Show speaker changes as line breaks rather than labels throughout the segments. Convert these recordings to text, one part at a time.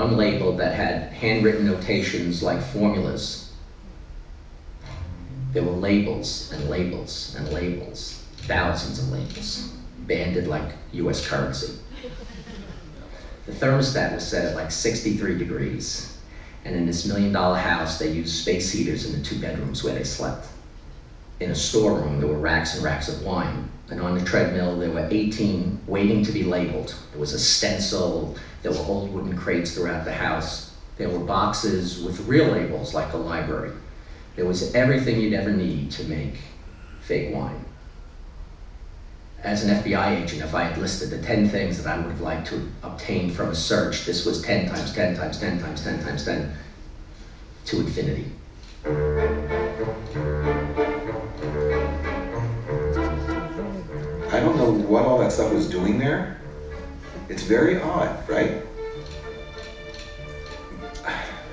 unlabeled that had handwritten notations like formulas. There were labels and labels and labels, thousands of labels, banded like US currency. The thermostat was set at like 63 degrees, and in this $1 million house, they used space heaters in the 2 bedrooms where they slept. In a storeroom, there were racks and racks of wine, and on the treadmill, there were 18 waiting to be labeled. There was a stencil, there were old wooden crates throughout the house. There were boxes with real labels like a library. There was everything you'd ever need to make fake wine. As an FBI agent, if I had listed the 10 things that I would have liked to obtain from a search, this was 10 times 10 times 10 times 10 times 10 to infinity.
I don't know what all that stuff was doing there. It's very odd, right?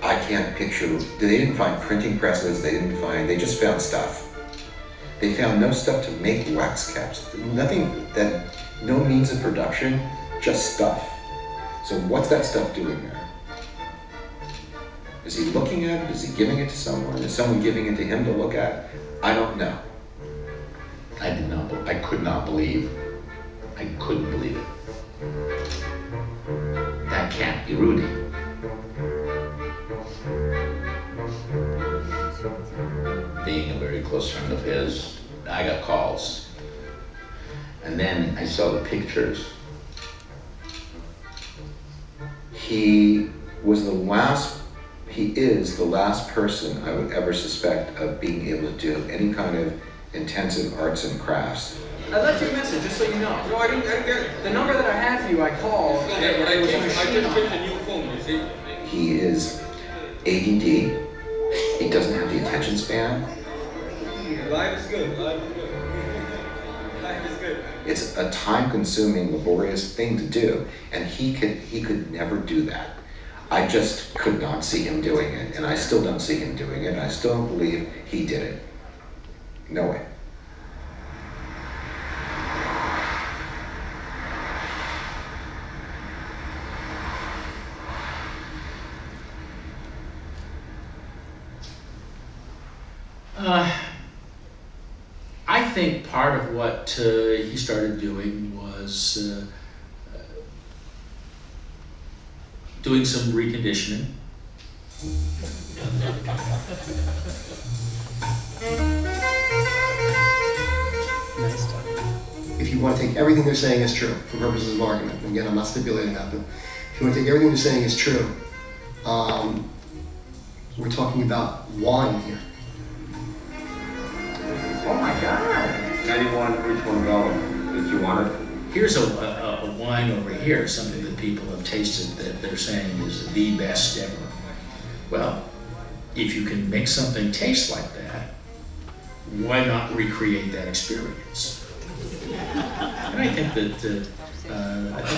I can't picture, they didn't find printing presses, they just found stuff. They found no stuff to make wax caps. Nothing no means of production, just stuff. So what's that stuff doing there? Is he looking at it? Is he giving it to someone? Is someone giving it to him to look at? I don't know.
I could not believe. I couldn't believe it. That can't be Rudy. Being a very close friend of his, I got calls. And then I saw the pictures.
He is the last person I would ever suspect of being able to do any kind of intensive arts and crafts.
I left you a message, just so you know. No, I didn't get it. The number that I had for you, I called.
Yeah, but I just picked a new phone, you see?
He is ADD. He doesn't have the attention span.
Life is good. Life is good. Life is good.
It's a time-consuming, laborious thing to do, and he could never do that. I just could not see him doing it, and I still don't see him doing it, and I still don't believe he did it. No way.
I think part of what he started doing was doing some reconditioning.
If you want to take everything they're saying as true, for purposes of argument, again, I'm not stipulating that, but if you want to take everything they're saying as true, we're talking about wine here.
Oh my God!
Anyone, which one go that you wanted?
Here's a wine over here, something that people have tasted that they're saying is the best ever. Well, if you can make something taste like that, why not recreate that experience? And I think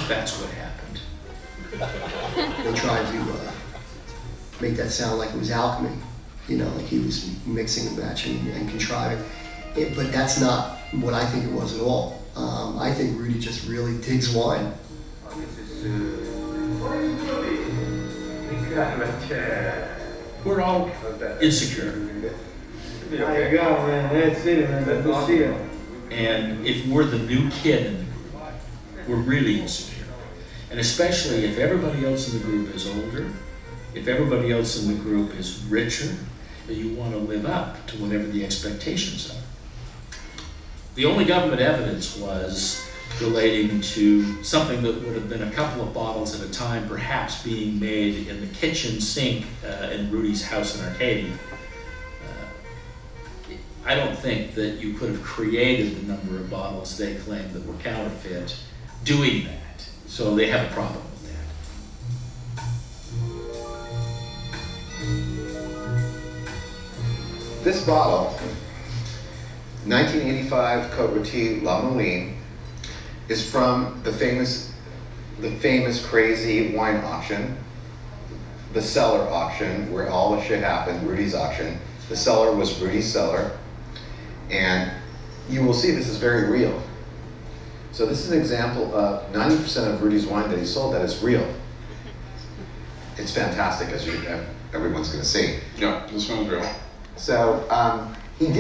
that's what happened.
They tried to make that sound like it was alchemy, like he was mixing and matching and contriving. But that's not what I think it was at all. I think Rudy just really digs wine.
We're all insecure.
There you go, man. That's it, man. That's it.
And if we're the new kid in the group, we're really insecure. And especially if everybody else in the group is older, if everybody else in the group is richer, you want to live up to whatever the expectations are. The only government evidence was relating to something that would have been a couple of bottles at a time, perhaps being made in the kitchen sink in Rudy's house in Arcadia. I don't think that you could have created the number of bottles they claim that were counterfeit doing that. So they have a problem with that.
This bottle, 1985 Côte Rôtie La Moline, is from the famous crazy wine auction, the cellar auction, where all the shit happened, Rudy's auction. The cellar was Rudy's cellar, and you will see this is very real. So this is an example of 90% of Rudy's wine that he sold that is real. It's fantastic, as everyone's gonna see.
Yeah, this one's real.
So, he did